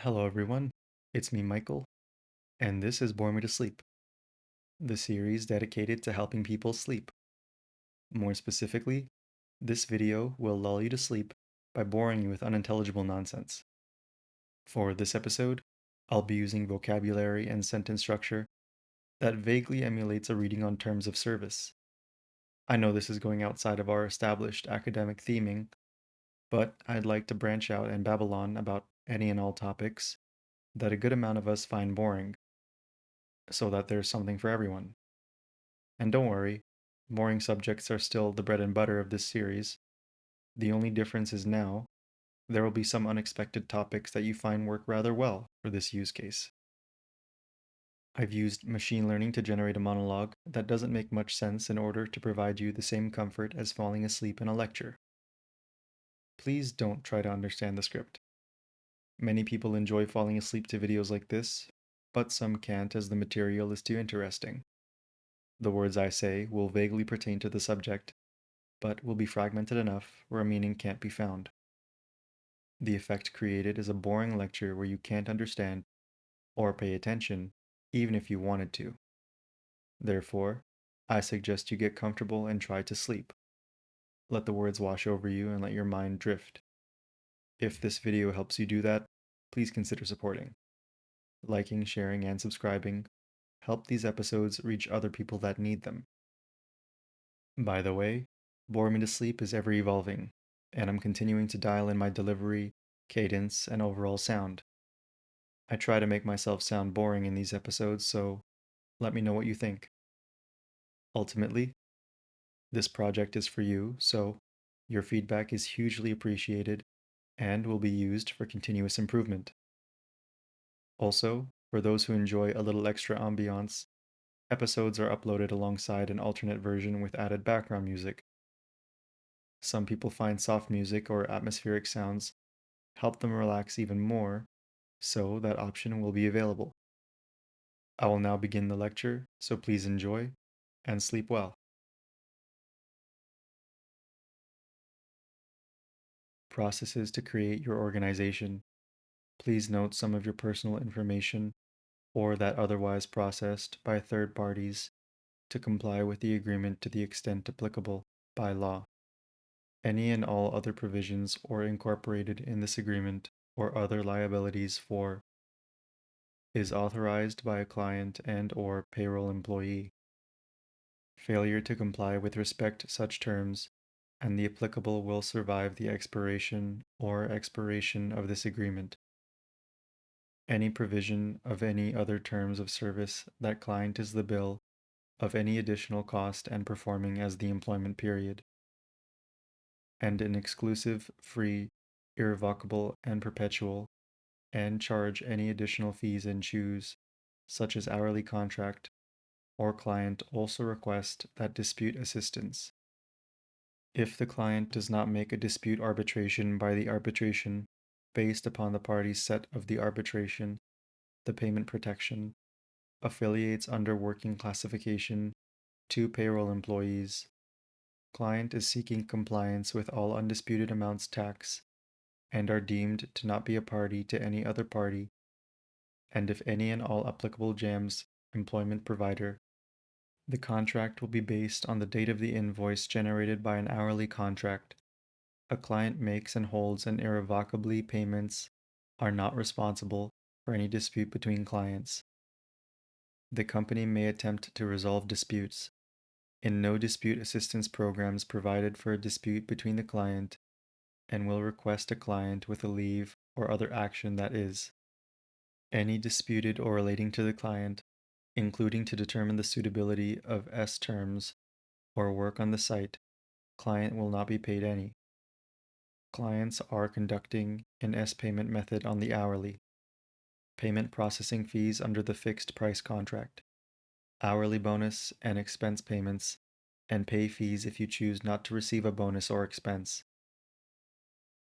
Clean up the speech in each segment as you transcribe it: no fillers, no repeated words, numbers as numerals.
Hello, everyone. It's me, Michael, and this is Bore Me to Sleep, the series dedicated to helping people sleep. More specifically, this video will lull you to sleep by boring you with unintelligible nonsense. For this episode, I'll be using vocabulary and sentence structure that vaguely emulates a reading on terms of service. I know this is going outside of our established academic theming, but I'd like to branch out and babble on about any and all topics that a good amount of us find boring so that there's something for everyone. And don't worry, boring subjects are still the bread and butter of this series. The only difference is now there will be some unexpected topics that you find work rather well for this use case. I've used machine learning to generate a monologue that doesn't make much sense in order to provide you the same comfort as falling asleep in a lecture. Please don't try to understand the script. Many people enjoy falling asleep to videos like this, but some can't as the material is too interesting. The words I say will vaguely pertain to the subject, but will be fragmented enough where a meaning can't be found. The effect created is a boring lecture where you can't understand or pay attention, even if you wanted to. Therefore, I suggest you get comfortable and try to sleep. Let the words wash over you and let your mind drift. If this video helps you do that, please consider supporting. Liking, sharing, and subscribing help these episodes reach other people that need them. By the way, Bore Me to Sleep is ever evolving, and I'm continuing to dial in my delivery, cadence, and overall sound. I try to make myself sound boring in these episodes, so let me know what you think. Ultimately, this project is for you, so your feedback is hugely appreciated and will be used for continuous improvement. Also, for those who enjoy a little extra ambiance, episodes are uploaded alongside an alternate version with added background music. Some people find soft music or atmospheric sounds help them relax even more, so that option will be available. I will now begin the lecture, so please enjoy and sleep well. Processes to create your organization. Please note some of your personal information or that otherwise processed by third parties to comply with the agreement to the extent applicable by law. Any and all other provisions or incorporated in this agreement or other liabilities for is authorized by a client and or payroll employee. Failure to comply with respect such terms and the applicable will survive the expiration or expiration of this agreement. Any provision of any other terms of service that client is the bill of any additional cost and performing as the employment period. And an exclusive, free, irrevocable, and perpetual, and charge any additional fees and choose, such as hourly contract, or client also request that dispute assistance. If the client does not make a dispute arbitration by the arbitration based upon the parties set of the arbitration, the payment protection, affiliates under working classification to payroll employees, client is seeking compliance with all undisputed amounts tax and are deemed to not be a party to any other party, and if any and all applicable JAMS employment provider, the contract will be based on the date of the invoice generated by an hourly contract. A client makes and holds and irrevocably payments are not responsible for any dispute between clients. The company may attempt to resolve disputes. In no dispute assistance programs provided for a dispute between the client and will request a client with a leave or other action that is. Any disputed or relating to the client, including to determine the suitability of S terms or work on the site, client will not be paid any. Clients are conducting an S payment method on the hourly. Payment processing fees under the fixed price contract. Hourly bonus and expense payments, and pay fees if you choose not to receive a bonus or expense.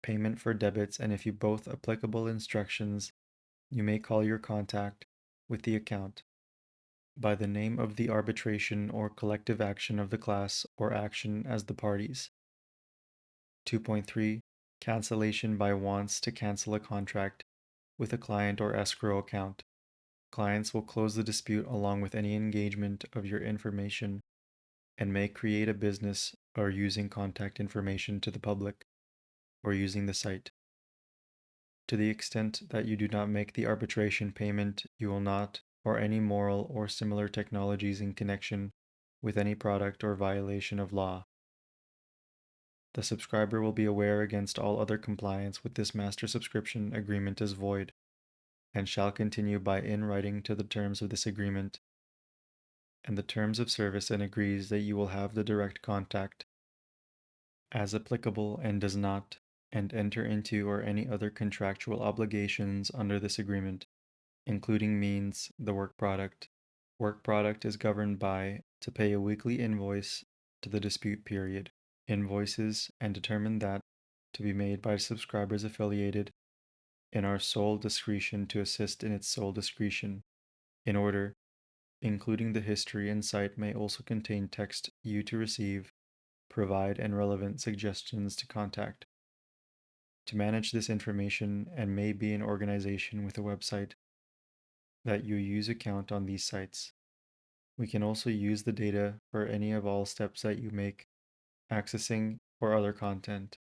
Payment for debits, and if you both applicable instructions, you may call your contact with the account by the name of the arbitration or collective action of the class or action as the parties. 2.3 Cancellation by wants to cancel a contract with a client or escrow account. Clients will close the dispute along with any engagement of your information and may create a business or using contact information to the public or using the site. To the extent that you do not make the arbitration payment, you will not, or any moral or similar technologies in connection with any product or violation of law. The subscriber will be aware against all other compliance with this master subscription agreement is void, and shall continue by in writing to the terms of this agreement and the terms of service, and agrees that you will have the direct contact as applicable and does not and enter into or any other contractual obligations under this agreement, including means the work product. Work product is governed by to pay a weekly invoice to the dispute period. Invoices and determine that to be made by subscribers affiliated in our sole discretion to assist in its sole discretion. In order, including the history and site may also contain text you to receive, provide and relevant suggestions to contact. To manage this information and may be an organization with a website that you use account on these sites. We can also use the data for any of all steps that you make, accessing or other content.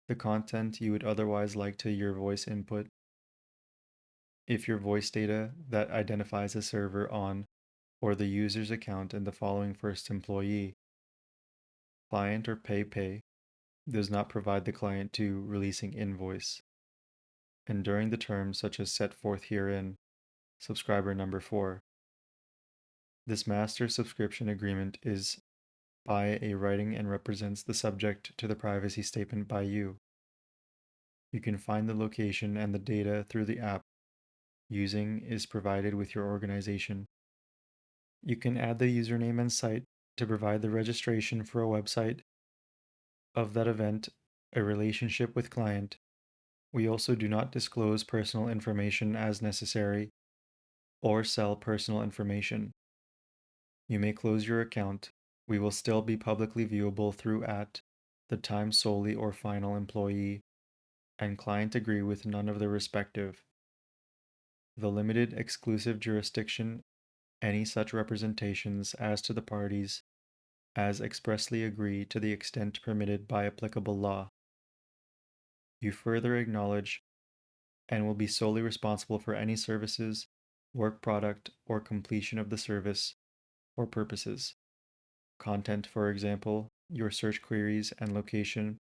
The content you would otherwise like to your voice input. If your voice data that identifies a server on or the user's account and the following first employee, client or pay does not provide the client to releasing invoice. And during the terms such as set forth herein, subscriber number 4. This master subscription agreement is by a writing and represents the subject to the privacy statement by you. You can find the location and the data through the app using is provided with your organization. You can add the username and site to provide the registration for a website of that event, a relationship with client. We also do not disclose personal information as necessary or sell personal information. You may close your account. We will still be publicly viewable through at the time solely or final employee and client agree with none of the respective. The limited exclusive jurisdiction, any such representations as to the parties as expressly agree to the extent permitted by applicable law. You further acknowledge and will be solely responsible for any services, work product, or completion of the service or purposes. Content, for example, your search queries and location,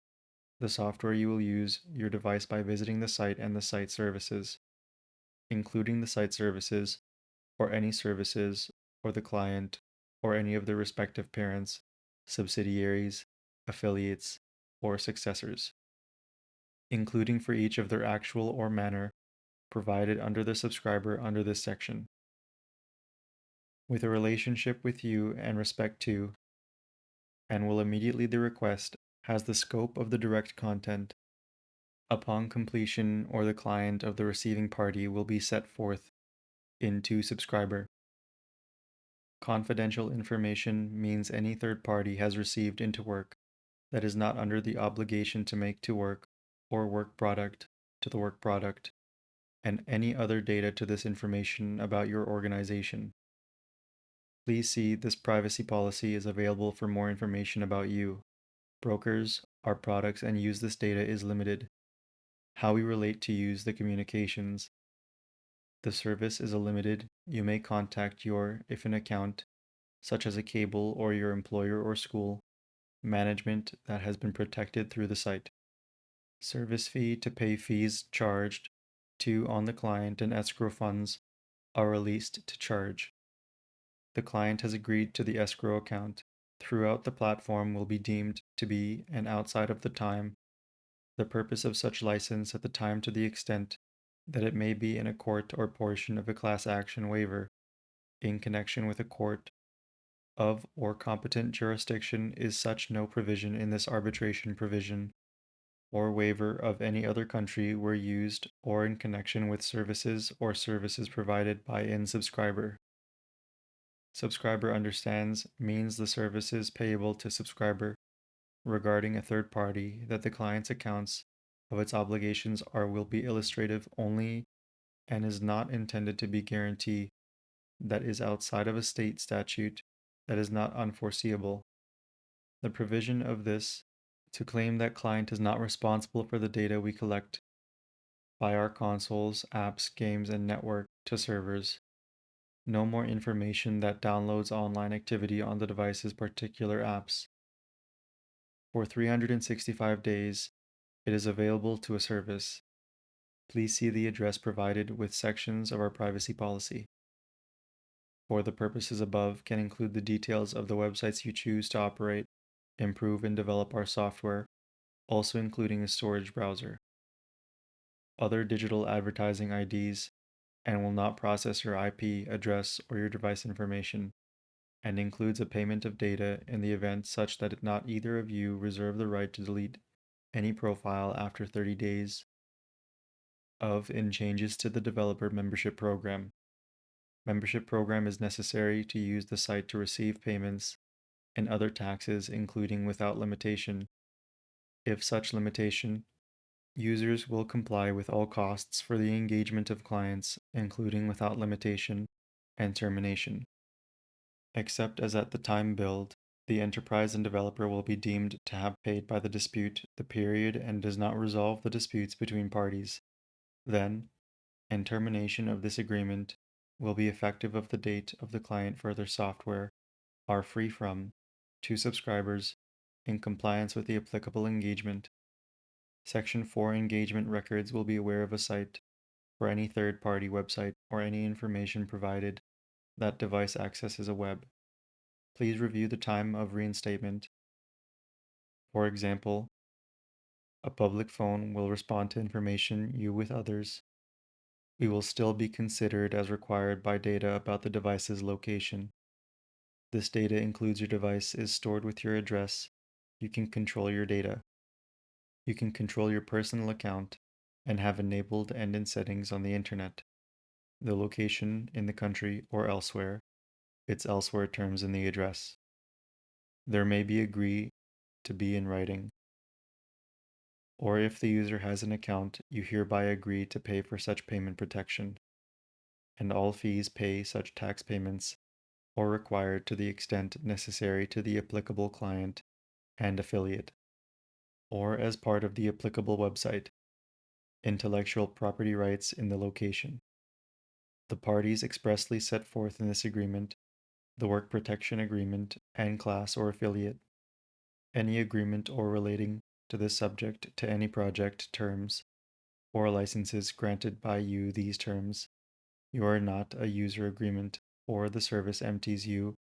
the software you will use, your device by visiting the site and the site services, including the site services or any services or the client or any of their respective parents, subsidiaries, affiliates, or successors, including for each of their actual or manner provided under the subscriber under this section. With a relationship with you and respect to, and will immediately the request has the scope of the direct content. Upon completion or the client of the receiving party will be set forth into subscriber. Confidential information means any third party has received into work that is not under the obligation to make to work or work product to the work product, and any other data to this information about your organization. Please see this privacy policy is available for more information about you, brokers, our products, and use this data is limited. How we relate to use the communications. The service is a limited, you may contact your, if an account, such as a cable or your employer or school, management that has been protected through the site. Service fee to pay fees charged to on the client and escrow funds are released to charge. The client has agreed to the escrow account. Throughout the platform will be deemed to be and outside of the time the purpose of such license at the time to the extent that it may be in a court or portion of a class action waiver in connection with a court of or competent jurisdiction is such no provision in this arbitration provision or waiver of any other country were used or in connection with services or services provided by in subscriber. Subscriber understands means the services payable to subscriber regarding a third party that the client's accounts of its obligations are will be illustrative only and is not intended to be guarantee that is outside of a state statute that is not unforeseeable. The provision of this to claim that client is not responsible for the data we collect by our consoles, apps, games, and network to servers. No more information that downloads online activity on the device's particular apps. For 365 days, it is available to a service. Please see the address provided with sections of our privacy policy. For the purposes above can include the details of the websites you choose to operate, improve, and develop our software, also including a storage browser. Other digital advertising IDs and will not process your IP address or your device information, and includes a payment of data in the event such that not either of you reserve the right to delete any profile after 30 days of in changes to the developer membership program. Membership program is necessary to use the site to receive payments and other taxes, including without limitation. If such limitation, users will comply with all costs for the engagement of clients, including without limitation and termination. Except as at the time billed, the enterprise and developer will be deemed to have paid by the dispute the period and does not resolve the disputes between parties. Then, and termination of this agreement will be effective of the date of the client further software are free from to subscribers in compliance with the applicable engagement. Section 4 engagement records will be aware of a site for any third-party website or any information provided that device accesses a web. Please review the time of reinstatement. For example, a public phone will respond to information you with others. We will still be considered as required by data about the device's location. This data includes your device is stored with your address. You can control your data. You can control your personal account and have enabled and in settings on the internet. The location in the country or elsewhere, its elsewhere terms in the address. There may be agree to be in writing. Or if the user has an account, you hereby agree to pay for such payment protection, and all fees pay such tax payments or required to the extent necessary to the applicable client and affiliate, or as part of the applicable website, intellectual property rights in the location. The parties expressly set forth in this agreement, the work protection agreement and class or affiliate, any agreement or relating to this subject to any project terms or licenses granted by you these terms. You are not a user agreement or the service empties you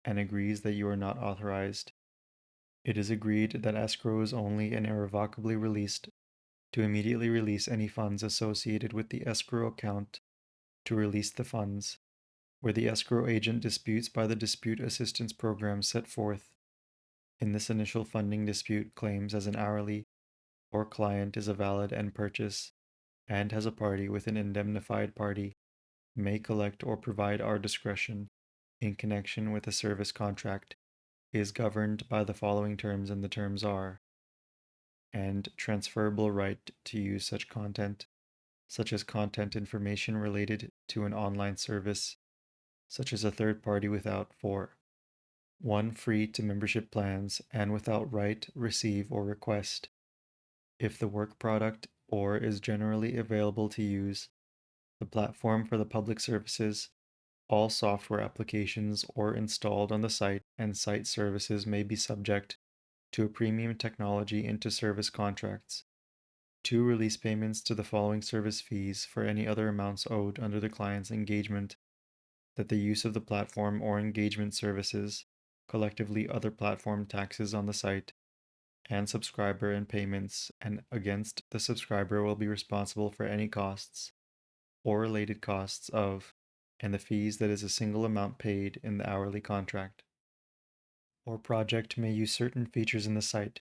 and agrees that you are not authorized. It is agreed that escrow is only and irrevocably released to immediately release any funds associated with the escrow account to release the funds, where the escrow agent disputes by the dispute assistance program set forth in this initial funding dispute claims as an hourly or client is a valid and purchase and has a party with an indemnified party may collect or provide our discretion in connection with a service contract is governed by the following terms, and the terms are and transferable right to use such content, such as content information related to an online service, such as a third party without 1 free to membership plans and without right, receive, or request. If the work product or is generally available to use, the platform for the public services, all software applications or installed on the site and site services may be subject to a premium technology into service contracts. 2 release payments to the following service fees for any other amounts owed under the client's engagement that the use of the platform or engagement services, collectively other platform taxes on the site, and subscriber and payments, and against the subscriber will be responsible for any costs or related costs of, and the fees that is a single amount paid in the hourly contract. Or project may use certain features in the site,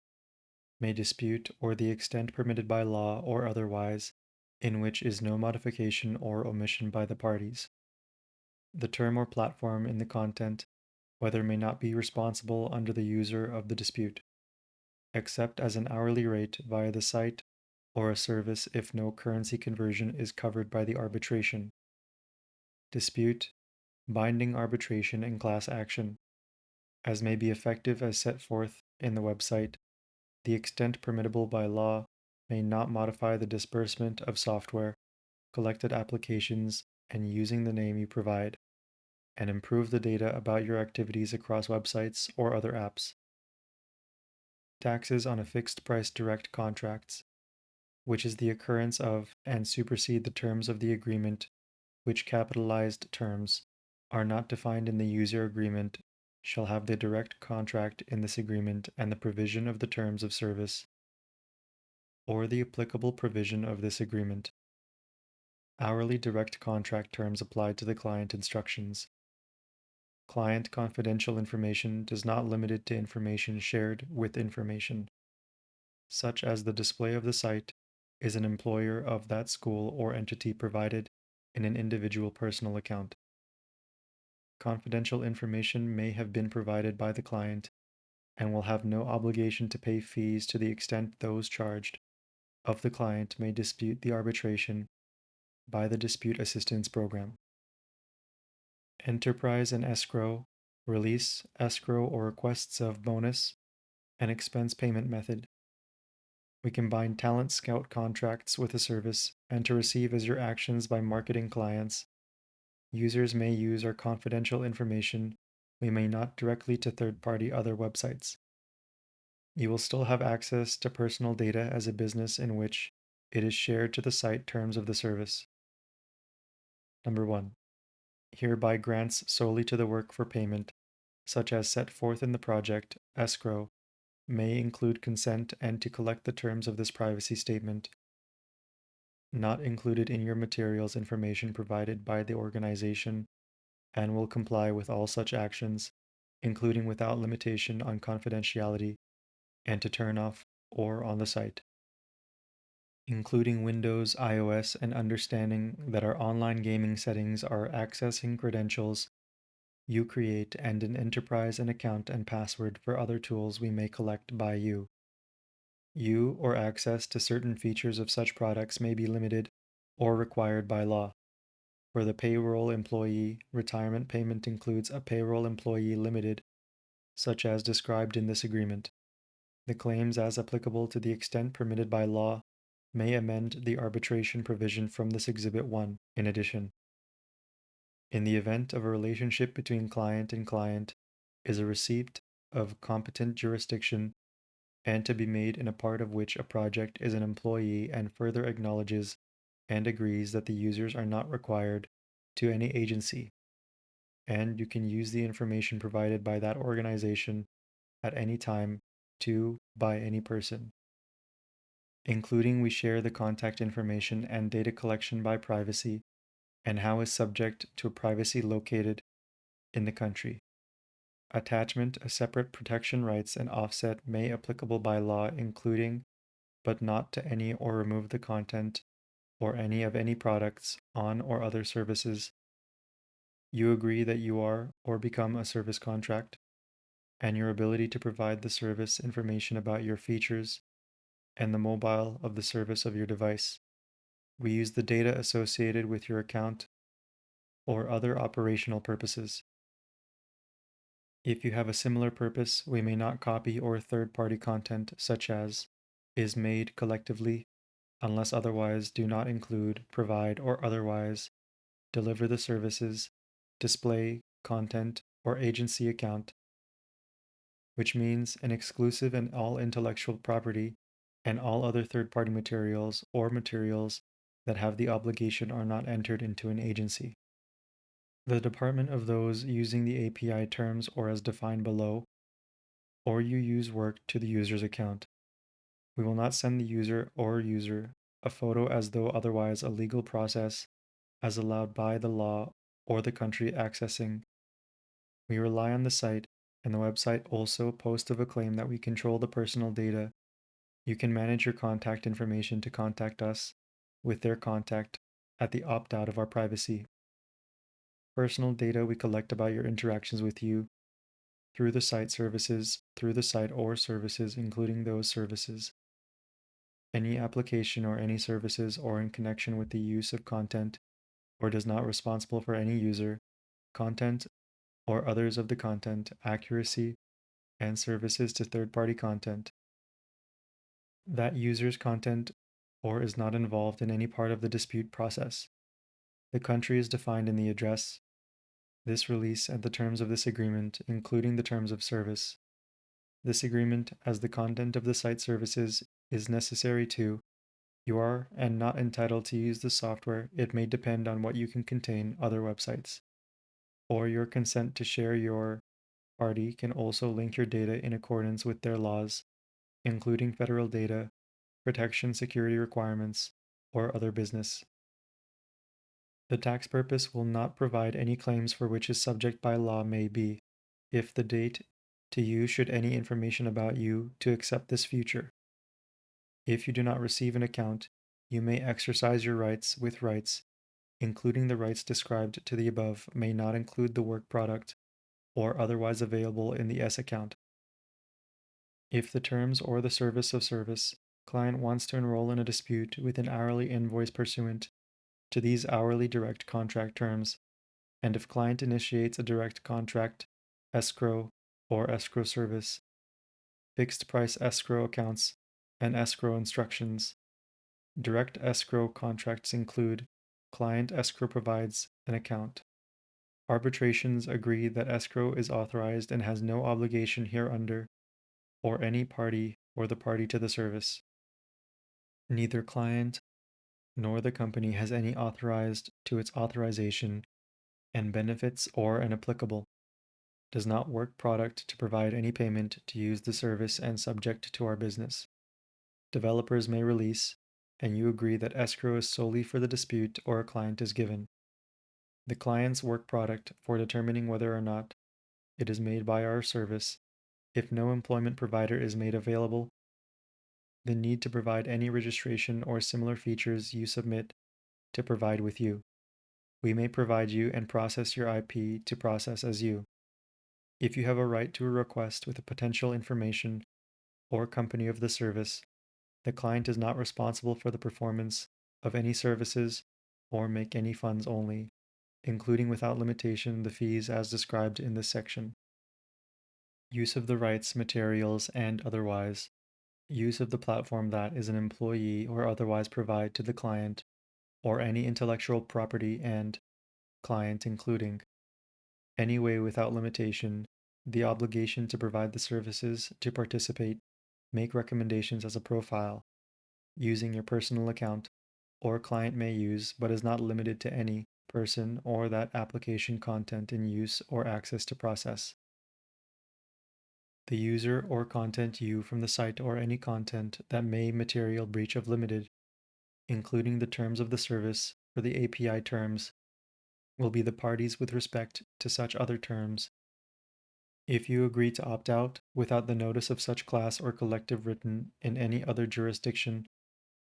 may dispute or the extent permitted by law or otherwise, in which is no modification or omission by the parties. The term or platform in the content, whether may not be responsible under the user of the dispute, except as an hourly rate via the site or a service if no currency conversion is covered by the arbitration. Dispute, binding arbitration, and class action, as may be effective as set forth in the website. The extent permissible by law may not modify the disbursement of software, collected applications, and using the name you provide, and improve the data about your activities across websites or other apps. Taxes on a fixed price direct contracts, which is the occurrence of and supersede the terms of the agreement, which capitalized terms are not defined in the user agreement, shall have the direct contract in this agreement and the provision of the terms of service, or the applicable provision of this agreement. Hourly direct contract terms applied to the client instructions. Client confidential information does not limit it to information shared with information, such as the display of the site is an employer of that school or entity provided in an individual personal account. Confidential information may have been provided by the client and will have no obligation to pay fees to the extent those charged of the client may dispute the arbitration by the Dispute Assistance Program. Enterprise and escrow, release, escrow, or requests of bonus and expense payment method. We combine talent scout contracts with a service and to receive as your actions by marketing clients. Users may use our confidential information. We may not directly to third-party other websites. You will still have access to personal data as a business in which it is shared to the site terms of the service. Number 1. Hereby grants solely to the work for payment, such as set forth in the project, escrow, may include consent and to collect the terms of this privacy statement, not included in your materials information provided by the organization, and will comply with all such actions, including without limitation on confidentiality, and to turn off or on the site, including Windows, iOS, and understanding that our online gaming settings are accessing credentials you create and an enterprise and account and password for other tools we may collect by you. You or access to certain features of such products may be limited or required by law. For the payroll employee, retirement payment includes a payroll employee limited, such as described in this agreement. The claims as applicable to the extent permitted by law may amend the arbitration provision from this Exhibit 1 in addition. In the event of a relationship between client and client, is a receipt of competent jurisdiction and to be made in a part of which a project is an employee and further acknowledges and agrees that the users are not required to any agency, and you can use the information provided by that organization at any time to by any person, including we share the contact information and data collection by privacy and how is subject to privacy located in the country. Attachment, a separate protection rights and offset may applicable by law, including but not to any or remove the content or any of any products on or other services. You agree that you are or become a service contract and your ability to provide the service information about your features and the mobile of the service of your device. We use the data associated with your account or other operational purposes. If you have a similar purpose, we may not copy or third-party content such as is made collectively unless otherwise do not include, provide, or otherwise deliver the services, display, content, or agency account, which means an exclusive and all intellectual property and all other third-party materials or materials that have the obligation are not entered into an agency. The department of those using the API terms or as defined below, or you use work to the user's account. We will not send the user or user a photo as though otherwise a legal process as allowed by the law or the country accessing. We rely on the site and the website also post of a claim that we control the personal data. You can manage your contact information to contact us with their contact at the opt out of our privacy. Personal data we collect about your interactions with you through the site services, through the site or services, including those services. Any application or any services or in connection with the use of content or does not responsible for any user, content, or others of the content, accuracy, and services to third-party content. That user's content or is not involved in any part of the dispute process. The country is defined in the address, this release, and the terms of this agreement, including the terms of service. This agreement, as the content of the site services is necessary to, you are and not entitled to use the software. It may depend on what you can contain other websites. Or your consent to share your party can also link your data in accordance with their laws, including federal data protection security requirements, or other business. The tax purpose will not provide any claims for which is subject by law may be, if the date to you should any information about you to accept this future. If you do not receive an account, you may exercise your rights with rights, including the rights described to the above, may not include the work product or otherwise available in the S account. If the terms or the service client wants to enroll in a dispute with an hourly invoice pursuant to these hourly direct contract terms, and if client initiates a direct contract, escrow, or escrow service, fixed price escrow accounts, and escrow instructions. Direct escrow contracts include client escrow provides an account. Arbitrations agree that escrow is authorized and has no obligation hereunder, or any party or the party to the service. Neither client nor the company has any authorized to its authorization and benefits or an applicable, does not work product to provide any payment to use the service and subject to our business. Developers may release, and you agree that escrow is solely for the dispute or a client is given. The client's work product for determining whether or not it is made by our service, if no employment provider is made available, the need to provide any registration or similar features you submit to provide with you. We may provide you and process your IP to process as you. If you have a right to a request with a potential information or company of the service, the client is not responsible for the performance of any services or make any funds only, including without limitation the fees as described in this section. Use of the rights, materials, and otherwise. Use of the platform that is an employee or otherwise provide to the client or any intellectual property and client including any way without limitation, the obligation to provide the services, to participate, make recommendations as a profile, using your personal account, or client may use, but is not limited to any person or that application content in use or access to process. The user or content you from the site or any content that may material breach of limited, including the terms of the service for the API terms, will be the parties with respect to such other terms. If you agree to opt out without the notice of such class or collective written in any other jurisdiction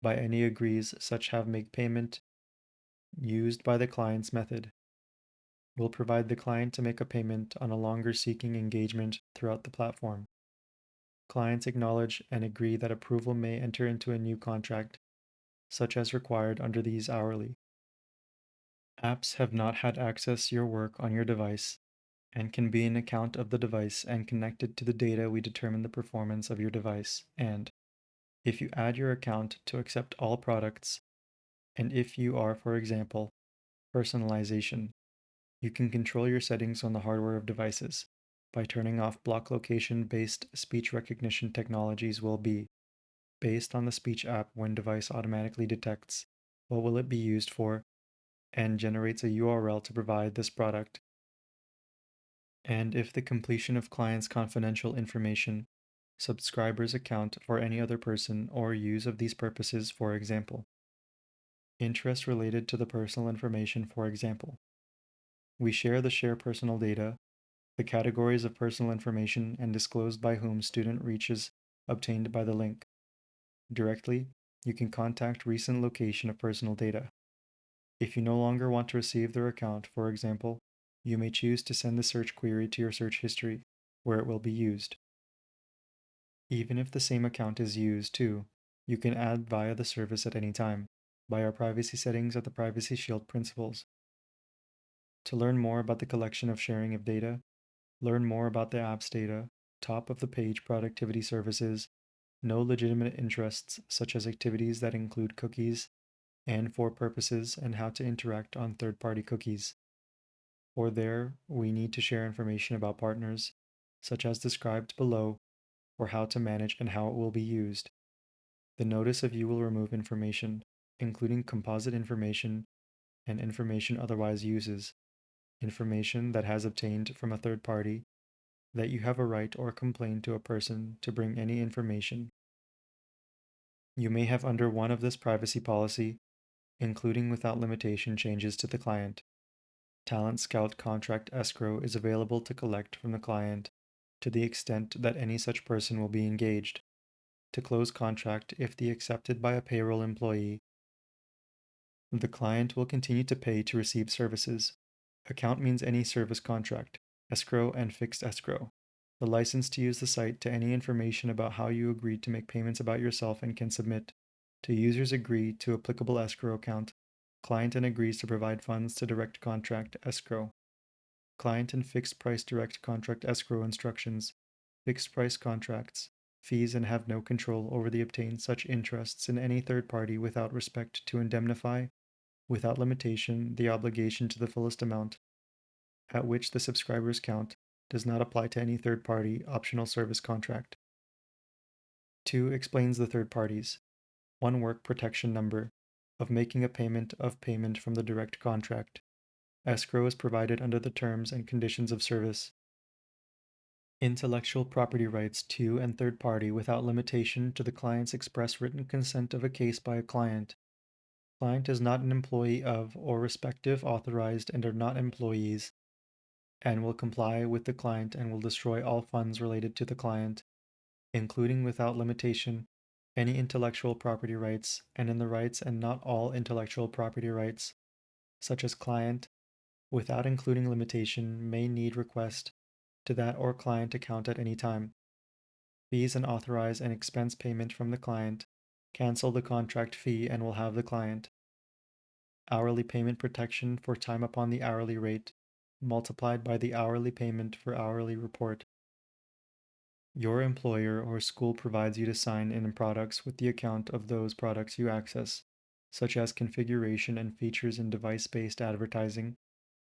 by any agrees such have make payment used by the client's method, will provide the client to make a payment on a longer seeking engagement throughout the platform. Clients acknowledge and agree that approval may enter into a new contract, such as required under these hourly. Apps have not had access your work on your device and can be an account of the device and connected to the data we determine the performance of your device. And if you add your account to accept all products, and if you are, for example, personalization, you can control your settings on the hardware of devices by turning off block location based speech recognition technologies will be based on the speech app when device automatically detects what will it be used for and generates a URL to provide this product. And if the completion of client's confidential information, subscriber's account for any other person or use of these purposes, for example. Interest related to the personal information, for example. We share personal data, the categories of personal information and disclosed by whom student reaches obtained by the link. Directly, you can contact recent location of personal data. If you no longer want to receive their account, for example, you may choose to send the search query to your search history, where it will be used. Even if the same account is used, too, You can add via the service at any time by our privacy settings at the Privacy Shield principles. To learn more about the collection of sharing of data, learn more about the app's data, top of the page productivity services, no legitimate interests such as activities that include cookies, and for purposes and how to interact on third party cookies. Or there, we need to share information about partners, such as described below, or how to manage and how it will be used. The notice of you will remove information, including composite information and information otherwise uses, information that has obtained from a third party, that you have a right or complain to a person to bring any information. You may have under one of this privacy policy, including without limitation changes to the client. Talent Scout contract escrow is available to collect from the client to the extent that any such person will be engaged. To close contract if the accepted by a payroll employee, the client will continue to pay to receive services. Account means any service contract, escrow and fixed escrow. The license to use the site to any information about how you agreed to make payments about yourself and can submit. To users agree to applicable escrow account. Client and agrees to provide funds to direct contract escrow. Client and fixed price direct contract escrow instructions. Fixed price contracts. Fees and have no control over the obtained such interests in any third party without respect to indemnify, without limitation, the obligation to the fullest amount, at which the subscriber's count does not apply to any third party optional service contract. 2 explains the third parties. 1 work protection number of making a payment of payment from the direct contract. Escrow is provided under the terms and conditions of service. Intellectual property rights to and third party without limitation to the client's express written consent of a case by a client. Client is not an employee of or respective authorized and are not employees, and will comply with the client and will destroy all funds related to the client, including without limitation any intellectual property rights and in the rights and not all intellectual property rights, such as client, without including limitation, may need request to that or client account at any time. Fees and authorize an expense payment from the client, cancel the contract fee and will have the client. Hourly payment protection for time upon the hourly rate, multiplied by the hourly payment for hourly report. Your employer or school provides you to sign in products with the account of those products you access, such as configuration and features in device-based advertising,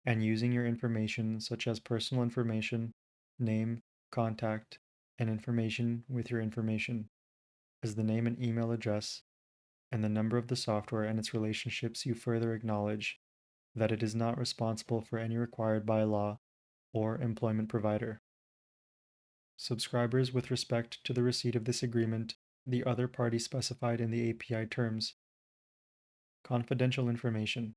and using your information such as personal information, name, contact, and information with your information, as the name and email address, and the number of the software and its relationships you further acknowledge that it is not responsible for any required by law or employment provider. Subscribers with respect to the receipt of this agreement, the other party specified in the API terms. Confidential information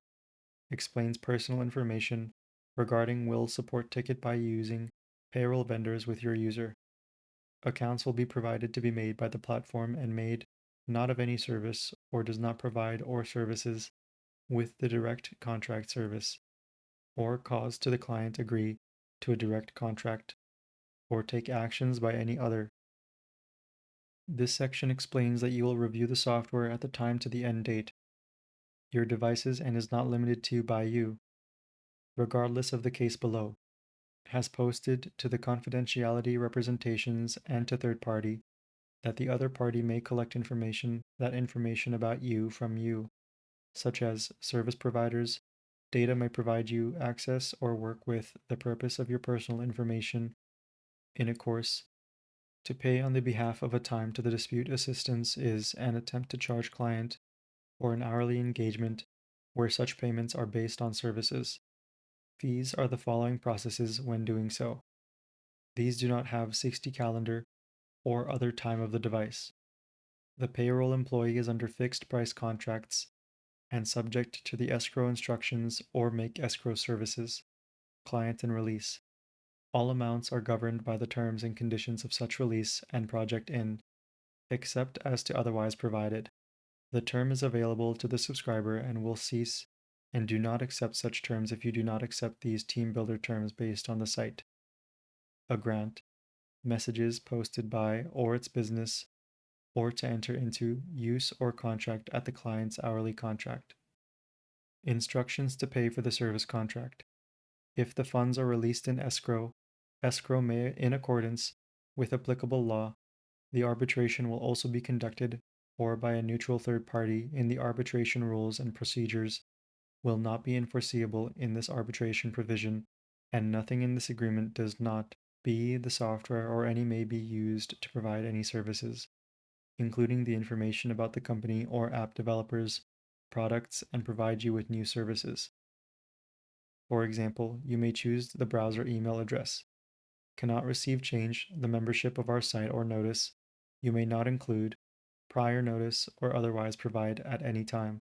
explains personal information regarding will support ticket by using payroll vendors with your user. Accounts will be provided to be made by the platform and made not of any service or does not provide or services with the direct contract service or cause to the client agree to a direct contract or take actions by any other. This section explains that you will review the software at the time to the end date, your devices and is not limited to by you, regardless of the case below, has posted to the confidentiality representations and to third party that the other party may collect that information about you from you, such as service providers, data may provide you access or work with the purpose of your personal information in a course. To pay on the behalf of a time to the dispute assistance is an attempt to charge client or an hourly engagement where such payments are based on services. Fees are the following processes when doing so. These do not have 60 calendar or other time of the device. The payroll employee is under fixed price contracts and subject to the escrow instructions or make escrow services, client and release. All amounts are governed by the terms and conditions of such release and project in, except as to otherwise provided. The term is available to the subscriber and will cease, and do not accept such terms if you do not accept these team builder terms based on the site. A grant, messages posted by or its business or to enter into use or contract at the client's hourly contract. Instructions to pay for the service contract. If the funds are released in escrow, escrow may, in accordance with applicable law, the arbitration will also be conducted or by a neutral third party in the arbitration rules and procedures will not be enforceable in this arbitration provision, and nothing in this agreement does not be the software or any may be used to provide any services, including the information about the company or app developers, products, and provide you with new services. For example, you may choose the browser email address. Cannot receive change the membership of our site or notice. You may not include prior notice or otherwise provide at any time,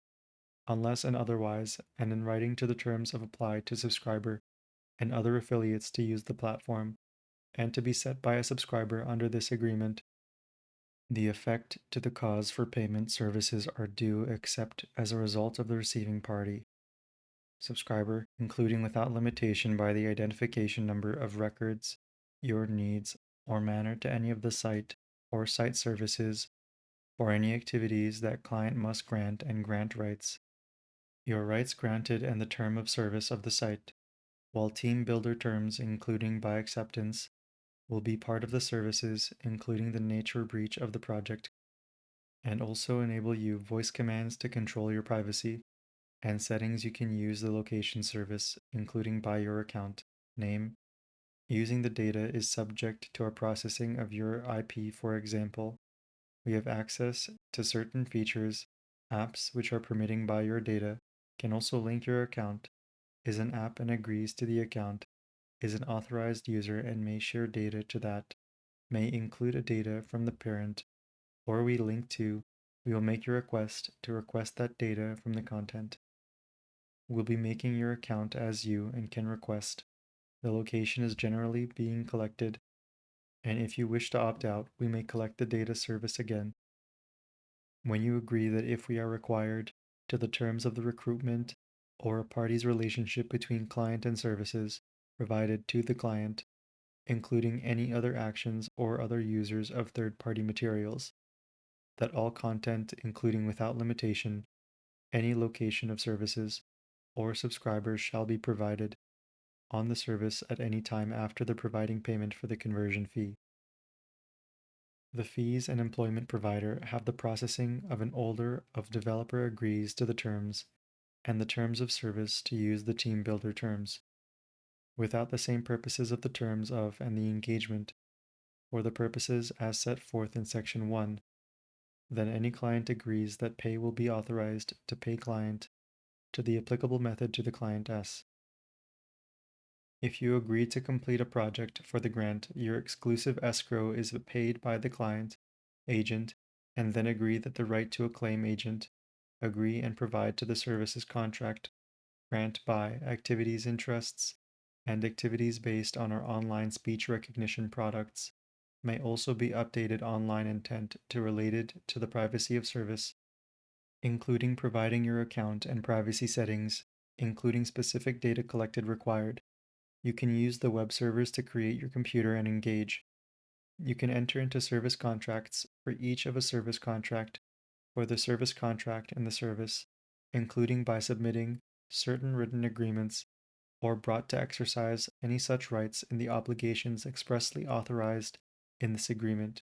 unless and otherwise, and in writing to the terms of apply to subscriber and other affiliates to use the platform, and to be set by a subscriber under this agreement. The effect to the cause for payment services are due except as a result of the receiving party, subscriber, including without limitation by the identification number of records, your needs, or manner to any of the site or site services, or any activities that client must grant and grant rights. Your rights granted and the term of service of the site, while team builder terms, including by acceptance, will be part of the services, including the nature breach of the project, and also enable you voice commands to control your privacy, and settings you can use the location service, including by your account name. Using the data is subject to our processing of your IP, for example. We have access to certain features, apps which are permitting by your data, can also link your account, is an app and agrees to the account, is an authorized user and may share data to that, may include a data from the parent, or we link to, we will make your request to request that data from the content. We'll be making your account as you and can request. The location is generally being collected, and if you wish to opt out, we may collect the data service again. When you agree that if we are required to the terms of the recruitment or a party's relationship between client and services provided to the client, including any other actions or other users of third-party materials, that all content, including without limitation, any location of services or subscribers shall be provided on the service at any time after the providing payment for the conversion fee. The fees and employment provider have the processing of an order of developer agrees to the terms and the terms of service to use the team builder terms, without the same purposes of the terms of and the engagement, for the purposes as set forth in section 1, then any client agrees that pay will be authorized to pay client to the applicable method to the client S. If you agree to complete a project for the grant, your exclusive escrow is paid by the client, agent, and then agree that the right to a claim agent, agree and provide to the services contract, grant by activities interests, and activities based on our online speech recognition products may also be updated online intent to related to the privacy of service, including providing your account and privacy settings, including specific data collected required. You can use the web servers to create your computer and engage. You can enter into service contracts for each of a service contract for the service contract and the service, including by submitting certain written agreements or brought to exercise any such rights in the obligations expressly authorized in this agreement.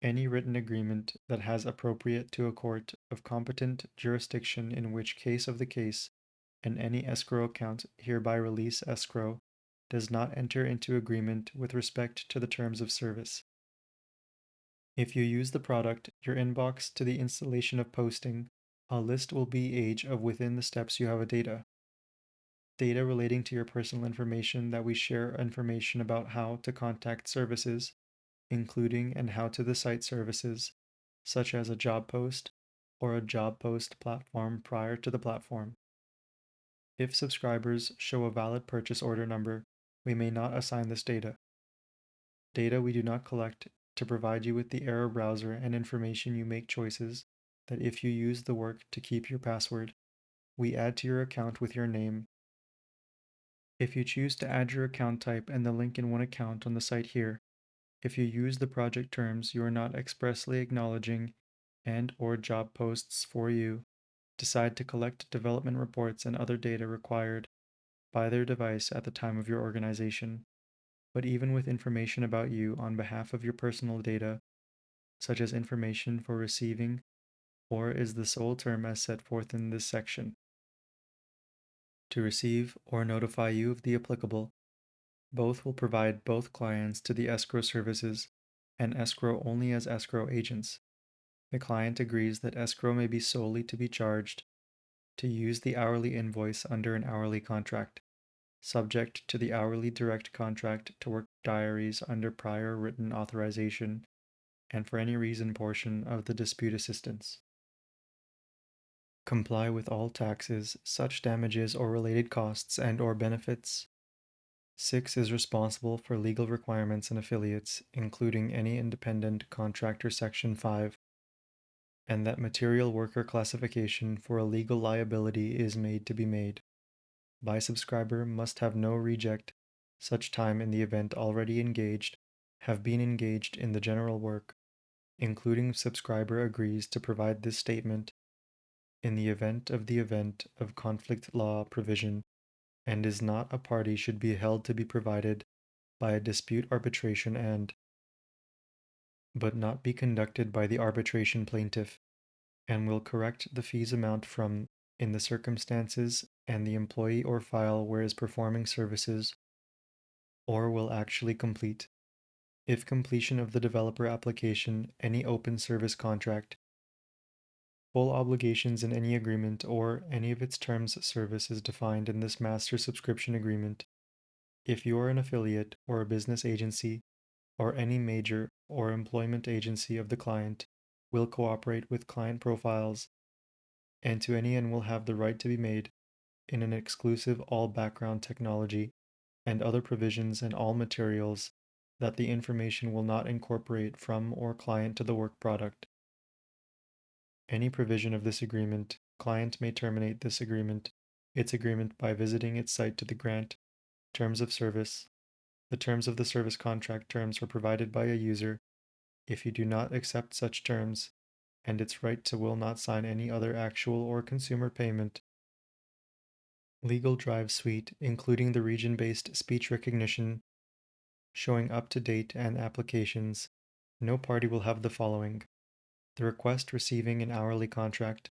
Any written agreement that has appropriate to a court of competent jurisdiction in which case of the case and any escrow account hereby release escrow does not enter into agreement with respect to the terms of service. If you use the product, your inbox to the installation of posting, a list will be age of within the steps you have a data. Data relating to your personal information that we share information about how to contact services, including and how to the site services, such as a job post or a job post platform prior to the platform. If subscribers show a valid purchase order number, we may not assign this data. Data we do not collect to provide you with the error browser and information you make choices that if you use the work to keep your password, we add to your account with your name. If you choose to add your account type and the link in one account on the site here, If you use the project terms you are not expressly acknowledging and/or job posts for you decide to collect development reports and other data required by their device at the time of your organization, but even with information about you on behalf of your personal data, such as information for receiving, or is the sole term as set forth in this section. To receive or notify you of the applicable, both will provide both clients to the escrow services and escrow only as escrow agents. The client agrees that escrow may be solely to be charged to use the hourly invoice under an hourly contract, subject to the hourly direct contract to work diaries under prior written authorization and for any reason portion of the dispute assistance. Comply with all taxes, such damages or related costs and/or benefits. 6 is responsible for legal requirements and affiliates, including any independent contractor Section 5, and that material worker classification for a legal liability is made to be made. By subscriber must have no reject such time in the event already engaged have been engaged in the general work, including subscriber agrees to provide this statement in the event of conflict law provision and is not a party should be held to be provided by a dispute arbitration and but not be conducted by the arbitration plaintiff, and will correct the fees amount from in the circumstances and the employee or file where is performing services or will actually complete, if completion of the developer application, any open service contract, full obligations in any agreement or any of its terms of service is defined in this master subscription agreement. If you are an affiliate or a business agency or any major or employment agency of the client, will cooperate with client profiles and to any and will have the right to be made in an exclusive all background technology and other provisions and all materials that the information will not incorporate from or client to the work product. Any provision of this agreement, client may terminate its agreement by visiting its site to the grant, terms of service. The terms of the service contract terms are provided by a user. If you do not accept such terms, and its right to will not sign any other actual or consumer payment. Legal Drive Suite, including the region-based speech recognition, showing up to date and applications. No party will have the following: the request receiving an hourly contract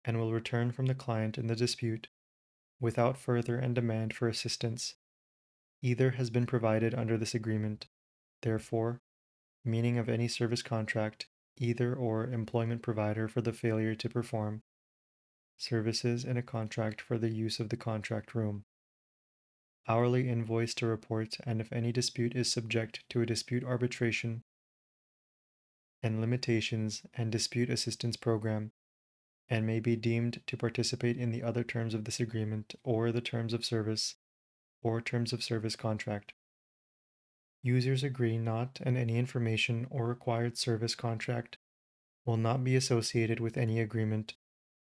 and will return from the client in the dispute without further and demand for assistance. Either has been provided under this agreement. Therefore, meaning of any service contract, either or employment provider for the failure to perform services in a contract for the use of the contract room. Hourly invoice to report, and if any dispute is subject to a dispute arbitration and limitations and dispute assistance program, and may be deemed to participate in the other terms of this agreement or the terms of service or terms of service contract. Users agree not and any information or required service contract will not be associated with any agreement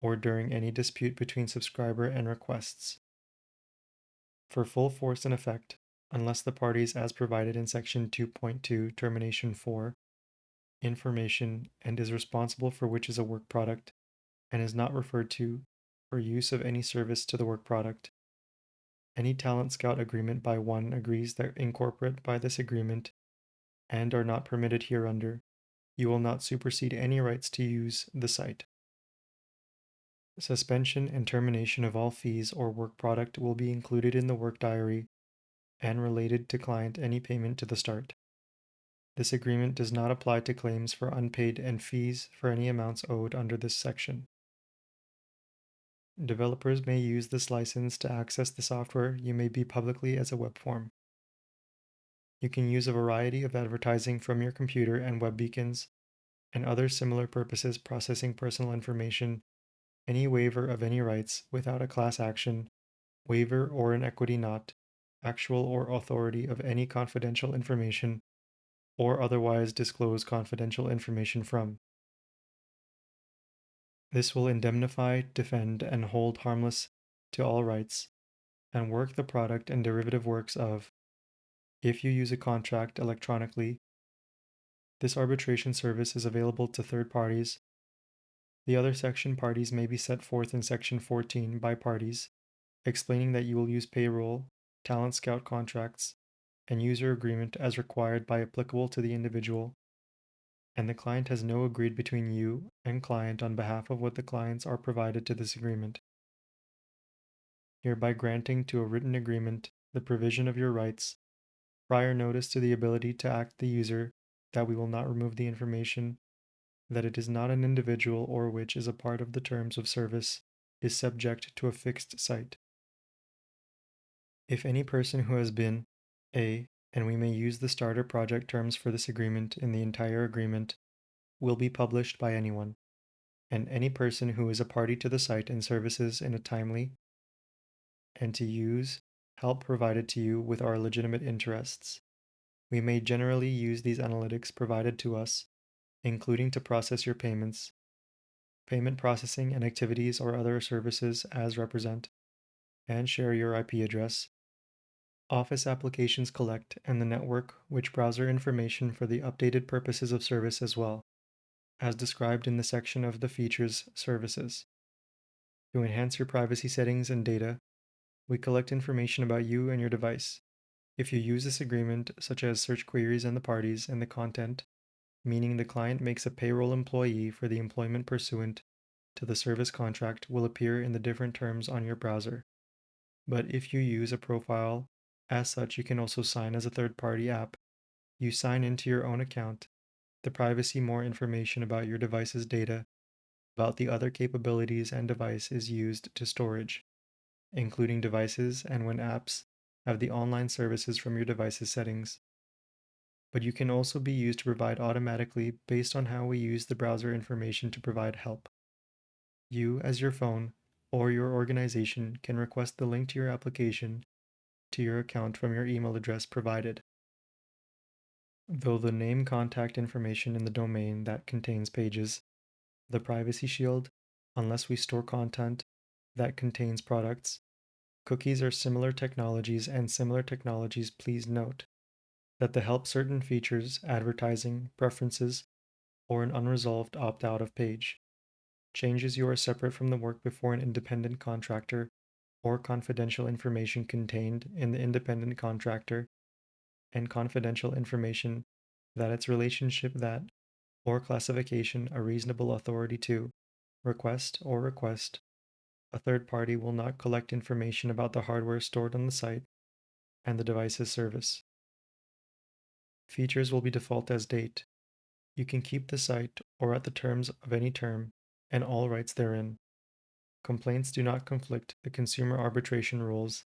or during any dispute between subscriber and requests. For full force and effect, unless the parties as provided in section 2.2 termination 4 information and is responsible for which is a work product and is not referred to for use of any service to the work product. Any talent scout agreement by one agrees that incorporate by this agreement and are not permitted hereunder. You will not supersede any rights to use the site. Suspension and termination of all fees or work product will be included in the work diary and related to client any payment to the start. This agreement does not apply to claims for unpaid and fees for any amounts owed under this section. Developers may use this license to access the software you may be publicly as a web form. You can use a variety of advertising from your computer and web beacons and other similar purposes processing personal information. Any waiver of any rights without a class action, waiver or an equity not, actual or authority of any confidential information, or otherwise disclose confidential information from. This will indemnify, defend, and hold harmless to all rights, and work the product and derivative works of, if you use a contract electronically, This arbitration service is available to third parties. The other section parties may be set forth in Section 14 by parties, explaining that you will use payroll, talent scout contracts, and user agreement as required by applicable to the individual, and the client has no agreed between you and client on behalf of what the clients are provided to this agreement, hereby granting to a written agreement the provision of your rights, prior notice to the ability to act the user, that we will not remove the information, that it is not an individual or which is a part of the terms of service, is subject to a fixed site. If any person who has been a, and we may use the starter project terms for this agreement in the entire agreement, will be published by anyone, and any person who is a party to the site and services in a timely and to use help provided to you with our legitimate interests. We may generally use these analytics provided to us, including to process your payments, payment processing and activities or other services as represent, and share your IP address, Office applications collect, and the network which browser information for the updated purposes of service as well, as described in the section of the features services. To enhance your privacy settings and data, we collect information about you and your device. If you use this agreement, such as search queries and the parties and the content, meaning the client makes a payroll employee for the employment pursuant to the service contract, will appear in the different terms on your browser. But if you use a profile, as such, you can also sign as a third-party app. You sign into your own account. The privacy more information about your device's data, about the other capabilities and device is used to storage, including devices and when apps have the online services from your device's settings. But you can also be used to provide automatically based on how we use the browser information to provide help. You, as your phone, or your organization can request the link to your application to your account from your email address provided. Though the name contact information in the domain that contains pages, the privacy shield, unless we store content that contains products, cookies are similar technologies, and similar technologies, please note that the help certain features, advertising, preferences, or an unresolved opt out of page. Changes you are separate from the work before an independent contractor or confidential information contained in the independent contractor and confidential information that its relationship that or classification a reasonable authority to request a third party will not collect information about the hardware stored on the site and the device's service. Features will be default as date. You can keep the site or at the terms of any term and all rights therein. Complaints do not conflict the consumer arbitration rules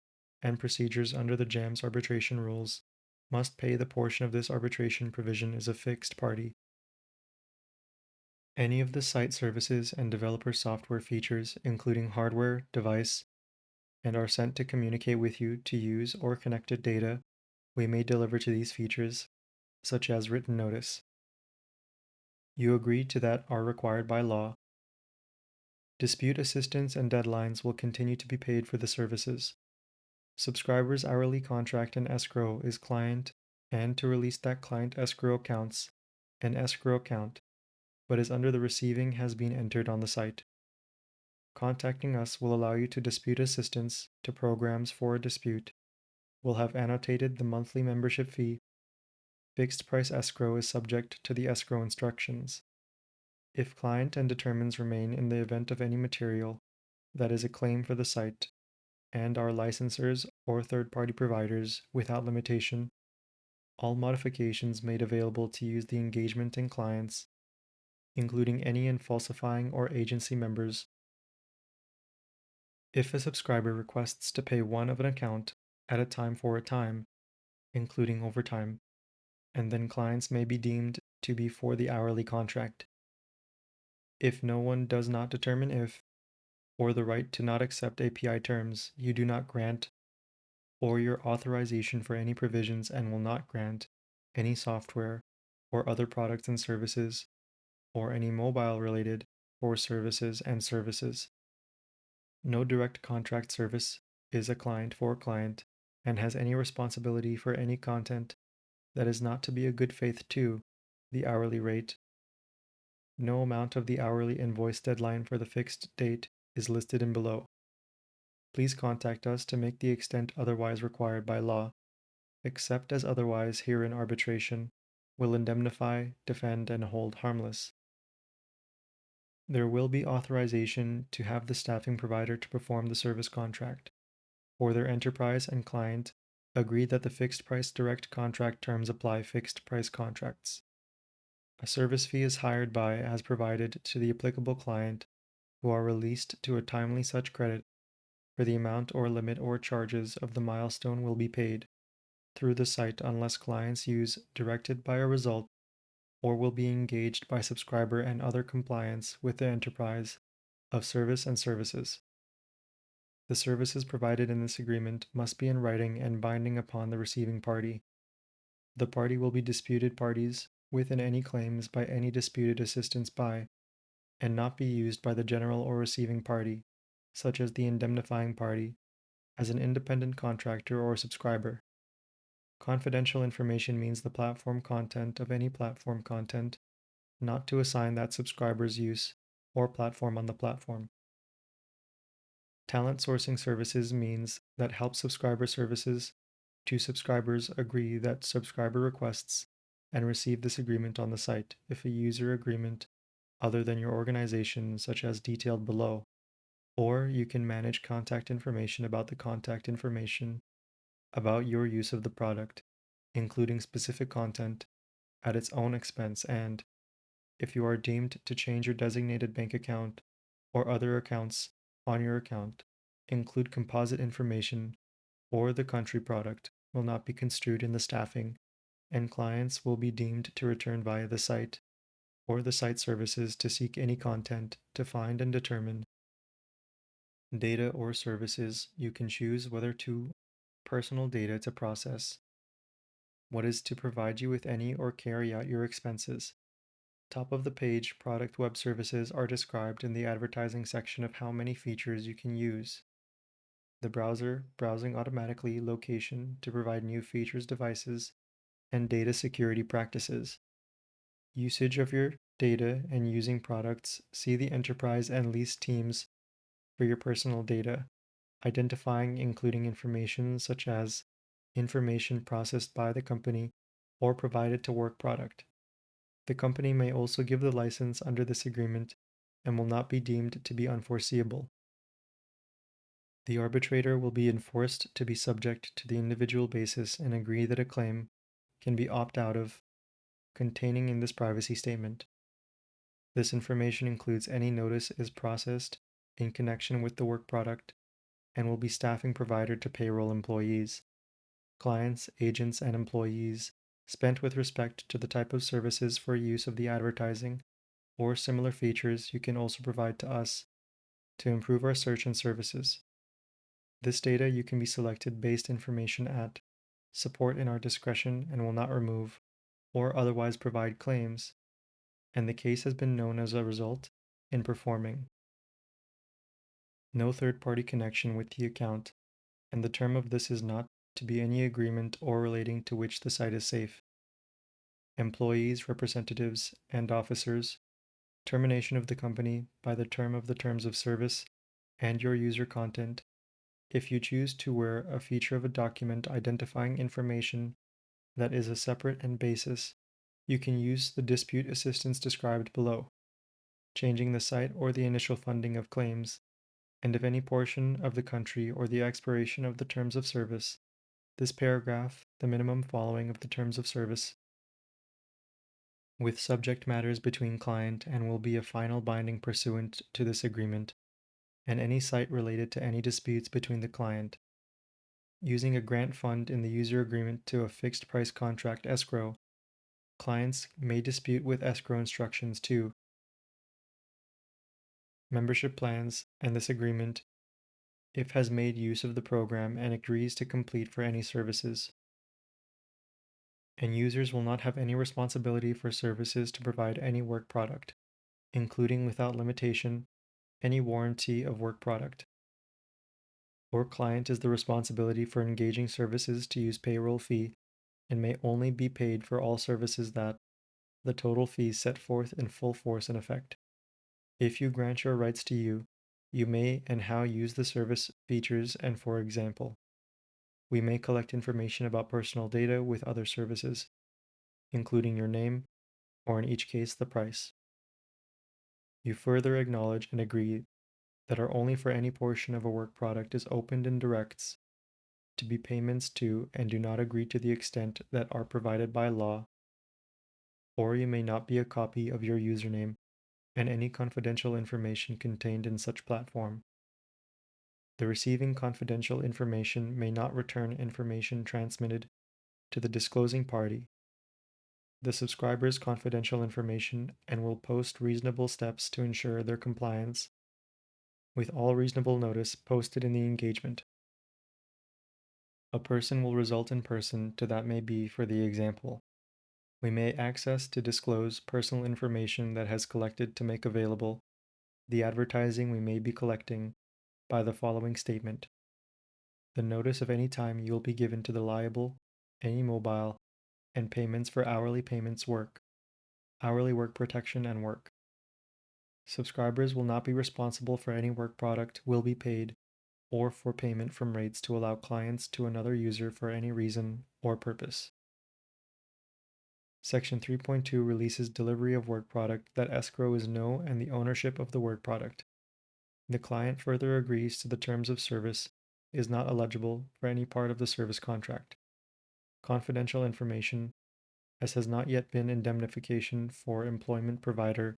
and procedures under the JAMS arbitration rules must pay the portion of this arbitration provision is a fixed party. Any of the site services and developer software features, including hardware, device, and are sent to communicate with you to use or connected data, we may deliver to these features, such as written notice. You agree to that are required by law. Dispute assistance and deadlines will continue to be paid for the services. Subscriber's hourly contract and escrow is client, and to release that client escrow accounts, an escrow account, but is under the receiving has been entered on the site. Contacting us will allow you to dispute assistance to programs for a dispute. We'll have annotated the monthly membership fee. Fixed price escrow is subject to the escrow instructions. If client and determines remain in the event of any material, that is a claim for the site, and our licensors or third-party providers without limitation, all modifications made available to use the engagement and clients, including any in falsifying or agency members. If a subscriber requests to pay one of an account at a time for a time, including overtime, and then clients may be deemed to be for the hourly contract. If no one does not determine if, or the right to not accept API terms, you do not grant, or your authorization for any provisions and will not grant any software or other products and services, or any mobile related or services and services. No direct contract service is a client for a client and has any responsibility for any content that is not to be a good faith to the hourly rate. No amount of the hourly invoice deadline for the fixed date is listed in below. Please contact us to make the extent otherwise required by law, except as otherwise herein arbitration, will indemnify, defend, and hold harmless. There will be authorization to have the staffing provider to perform the service contract, or their enterprise and client agree that the fixed price direct contract terms apply fixed price contracts. A service fee is hired by as provided to the applicable client who are released to a timely such credit for the amount or limit or charges of the milestone will be paid through the site unless clients use directed by a result or will be engaged by subscriber and other compliance with the enterprise of service and services. The services provided in this agreement must be in writing and binding upon the receiving party. The party will be disputed parties with in any claims by any disputed assistance by, and not be used by the general or receiving party, such as the indemnifying party, as an independent contractor or subscriber. Confidential information means the platform content of any platform content, not to assign that subscriber's use or platform on the platform. Talent sourcing services means that help subscriber services to subscribers agree that subscriber requests and receive this agreement on the site if a user agreement other than your organization, such as detailed below, or you can manage contact information about the contact information about your use of the product, including specific content, at its own expense, and, if you are deemed to change your designated bank account or other accounts on your account, include composite information or the country product will not be construed in the staffing, and clients will be deemed to return via the site or the site services to seek any content to find and determine data or services. You can choose whether to personal data to process, what is to provide you with any or carry out your expenses. Top of the page, product web services are described in the advertising section of how many features you can use. The browser, browsing automatically, location to provide new features, devices, and data security practices. Usage of your data and using products, see the enterprise and lease teams for your personal data, identifying including information such as information processed by the company or provided to work product. The company may also give the license under this agreement and will not be deemed to be unforeseeable. The arbitrator will be enforced to be subject to the individual basis and agree that a claim can be opt out of containing in this privacy statement. This information includes any notice is processed in connection with the work product and will be staffing provided to payroll employees, clients, agents, and employees spent with respect to the type of services for use of the advertising or similar features you can also provide to us to improve our search and services. This data you can be selected based information at support in our discretion and will not remove or otherwise provide claims, and the case has been known as a result in performing. No third party connection with the account, and the term of this is not to be any agreement or relating to which the site is safe. Employees, representatives, and officers, termination of the company by the term of the terms of service and your user content. If you choose to wear a feature of a document identifying information that is a separate and basis, you can use the dispute assistance described below, changing the site or the initial funding of claims, and of any portion of the country or the expiration of the terms of service. This paragraph, the minimum following of the terms of service, with subject matters between client and will be a final binding pursuant to this agreement, and any site related to any disputes between the client. Using a grant fund in the user agreement to a fixed price contract escrow, clients may dispute with escrow instructions to membership plans and this agreement if has made use of the program and agrees to complete for any services. And users will not have any responsibility for services to provide any work product, including without limitation any warranty of work product. Or client is the responsibility for engaging services to use payroll fee and may only be paid for all services that, the total fees set forth in full force and effect. If you grant your rights to you may and how use the service features and for example, we may collect information about personal data with other services, including your name, or in each case, the price. You further acknowledge and agree that are only for any portion of a work product is opened and directs to be payments to and do not agree to the extent that are provided by law, or you may not be a copy of your username and any confidential information contained in such platform. The receiving confidential information may not return information transmitted to the disclosing party, the subscriber's confidential information, and will post reasonable steps to ensure their compliance with all reasonable notice posted in the engagement. A person will result in person to that may be for the example. We may access to disclose personal information that has collected to make available the advertising we may be collecting by the following statement. The notice of any time you will be given to the liable, any mobile, and payments for hourly payments work, hourly work protection and work. Subscribers will not be responsible for any work product will be paid or for payment from rates to allow clients to another user for any reason or purpose. Section 3.2 releases delivery of work product that escrow is no and the ownership of the work product. The client further agrees to the terms of service is not eligible for any part of the service contract. Confidential information, as has not yet been indemnification for employment provider.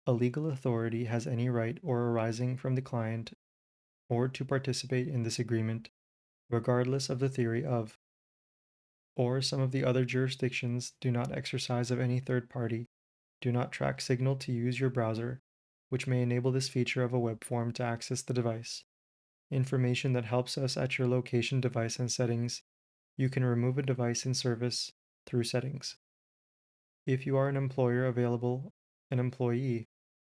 A legal authority has any right or arising from the client or to participate in this agreement, regardless of the theory of, or some of the other jurisdictions do not exercise of any third party, do not track signal to use your browser, which may enable this feature of a web form to access the device. Information that helps us at your location, device, and settings. You can remove a device in service through settings. If you are an employer available, an employee,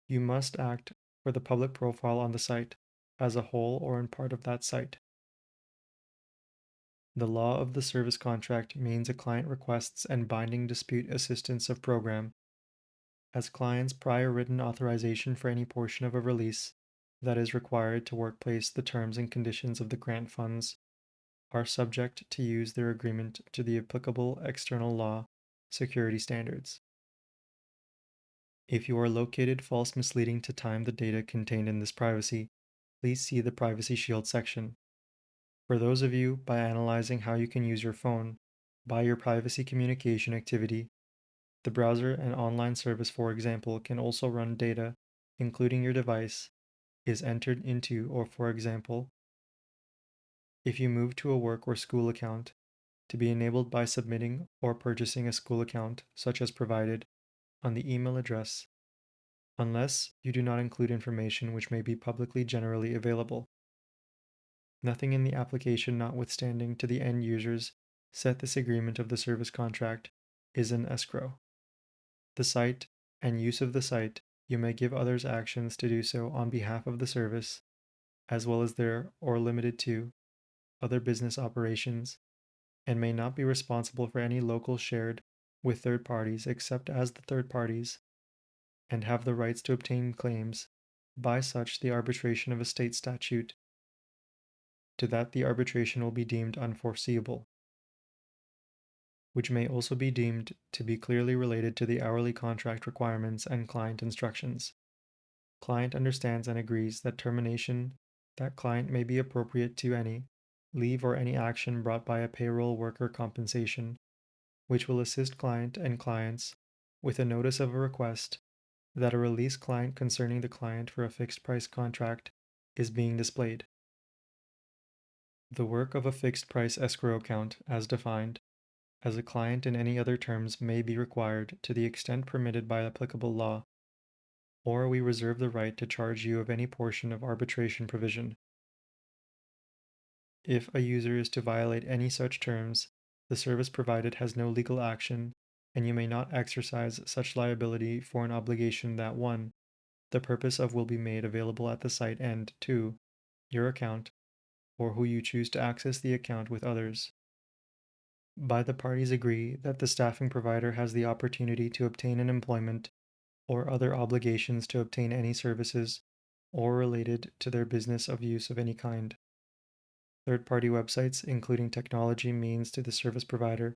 you must act for the public profile on the site, as a whole or in part of that site. The law of the service contract means a client requests and binding dispute assistance of program, as client's prior written authorization for any portion of a release that is required to workplace the terms and conditions of the grant funds are subject to use their agreement to the applicable external law security standards. If you are located false misleading to time the data contained in this privacy, please see the Privacy Shield section. For those of you, by analyzing how you can use your phone, by your privacy communication activity, the browser and online service, for example, can also run data, including your device, is entered into, or for example, if you move to a work or school account, to be enabled by submitting or purchasing a school account, such as provided on the email address, unless you do not include information which may be publicly generally available. Nothing in the application notwithstanding to the end users set this agreement of the service contract is an escrow. The site and use of the site, you may give others actions to do so on behalf of the service, as well as their or limited to other business operations, and may not be responsible for any local shared with third parties except as the third parties, and have the rights to obtain claims by such the arbitration of a state statute, to that the arbitration will be deemed unforeseeable, which may also be deemed to be clearly related to the hourly contract requirements and client instructions. Client understands and agrees that termination that client may be appropriate to any leave or any action brought by a payroll worker compensation, which will assist client and clients with a notice of a request that a release client concerning the client for a fixed price contract is being displayed. The work of a fixed price escrow account, as defined, as a client in any other terms may be required to the extent permitted by applicable law, or we reserve the right to charge you of any portion of arbitration provision. If a user is to violate any such terms, the service provided has no legal action, and you may not exercise such liability for an obligation that 1. The purpose of will be made available at the site and 2. Your account, or who you choose to access the account with others. By the parties agree that the staffing provider has the opportunity to obtain an employment or other obligations to obtain any services or related to their business of use of any kind. Third-party websites, including technology, means to the service provider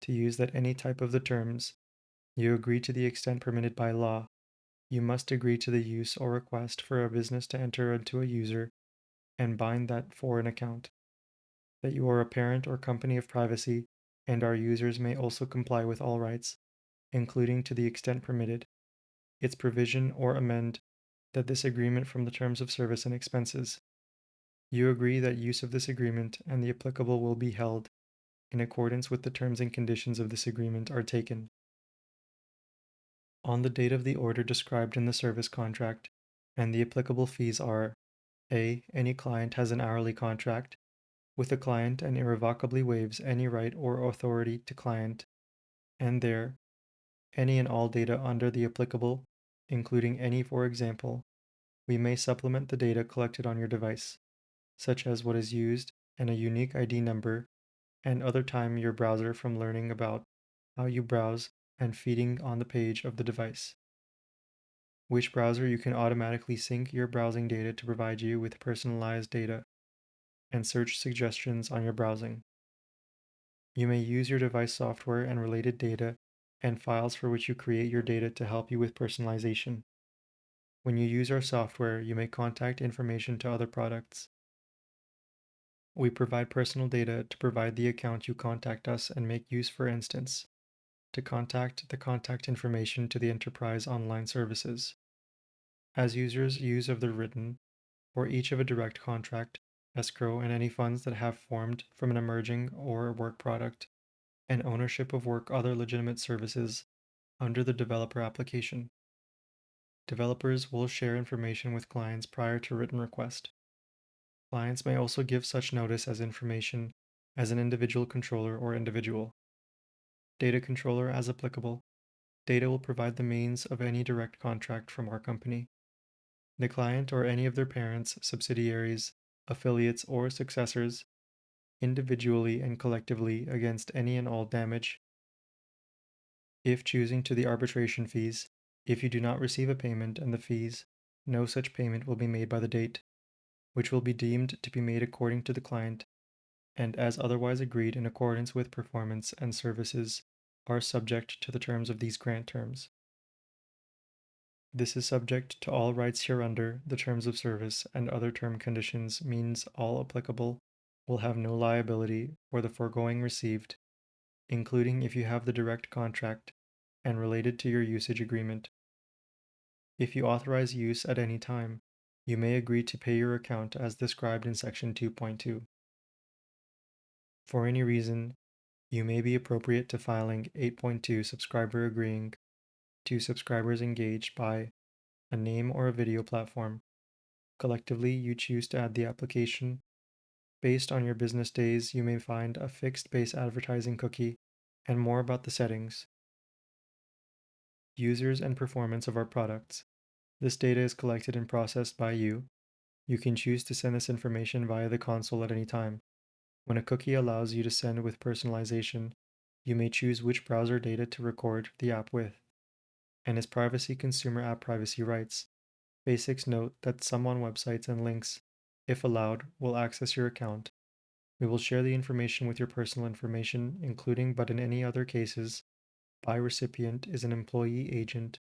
to use that any type of the terms you agree to the extent permitted by law. You must agree to the use or request for a business to enter into a user and bind that for an account. That you are a parent or company of privacy, and our users may also comply with all rights, including to the extent permitted, its provision or amend that this agreement from the terms of service and expenses. You agree that use of this agreement and the applicable will be held in accordance with the terms and conditions of this agreement are taken. On the date of the order described in the service contract, and the applicable fees are A. Any client has an hourly contract with the client and irrevocably waives any right or authority to client, and there, any and all data under the applicable, including any, for example, we may supplement the data collected on your device, such as what is used and a unique ID number, and other time your browser from learning about how you browse and feeding on the page of the device. Which browser you can automatically sync your browsing data to provide you with personalized data and search suggestions on your browsing. You may use your device software and related data and files for which you create your data to help you with personalization. When you use our software, you may contact information to other products. We provide personal data to provide the account you contact us and make use, for instance, to contact the contact information to the enterprise online services. As users use of the written, or each of a direct contract, escrow, and any funds that have formed from an emerging or work product, and ownership of work other legitimate services under the developer application. Developers will share information with clients prior to written request. Clients may also give such notice as information as an individual controller or individual. Data controller as applicable. Data will provide the means of any direct contract from our company. The client or any of their parents, subsidiaries, affiliates, or successors, individually and collectively against any and all damage. If choosing to the arbitration fees, if you do not receive a payment and the fees, no such payment will be made by the date, which will be deemed to be made according to the client, and as otherwise agreed in accordance with performance and services are subject to the terms of these grant terms. This is subject to all rights hereunder, the terms of service and other term conditions means all applicable will have no liability for the foregoing received, including if you have the direct contract and related to your usage agreement. If you authorize use at any time, you may agree to pay your account as described in section 2.2. For any reason, you may be appropriate to filing 8.2 subscriber agreeing to subscribers engaged by a name or a video platform. Collectively, you choose to add the application. Based on your business days, you may find a fixed base advertising cookie and more about the settings, users, and performance of our products. This data is collected and processed by you. You can choose to send this information via the console at any time. When a cookie allows you to send with personalization, you may choose which browser data to record the app with. And as privacy consumer app privacy rights, Basics note that some on websites and links, if allowed, will access your account. We will share the information with your personal information, including but in any other cases, by recipient is an employee agent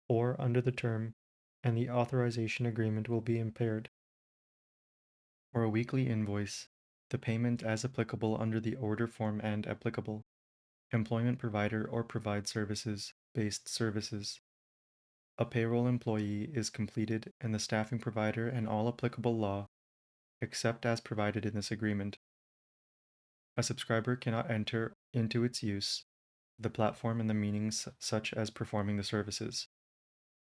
or under the term, and the authorization agreement will be impaired. For a weekly invoice, the payment as applicable under the order form and applicable, employment provider or provide services, based services. A payroll employee is completed and the staffing provider and all applicable law, except as provided in this agreement. A subscriber cannot enter into its use the platform in the meanings such as performing the services,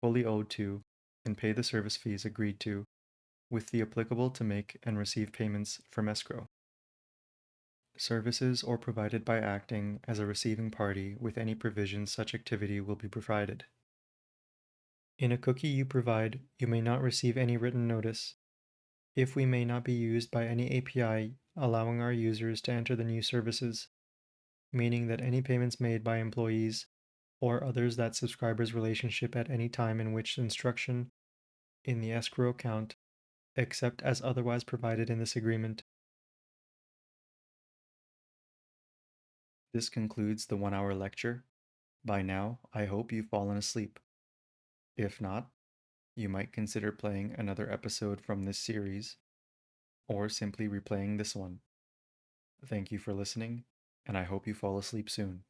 fully owed to, and pay the service fees agreed to, with the applicable to make and receive payments from escrow. Services or provided by acting as a receiving party with any provisions such activity will be provided. In a cookie you provide, you may not receive any written notice. If we may not be used by any API allowing our users to enter the new services, meaning that any payments made by employees or others that subscriber's relationship at any time in which instruction in the escrow account, except as otherwise provided in this agreement. This concludes the 1 hour lecture. By now, I hope you've fallen asleep. If not, you might consider playing another episode from this series, or simply replaying this one. Thank you for listening, and I hope you fall asleep soon.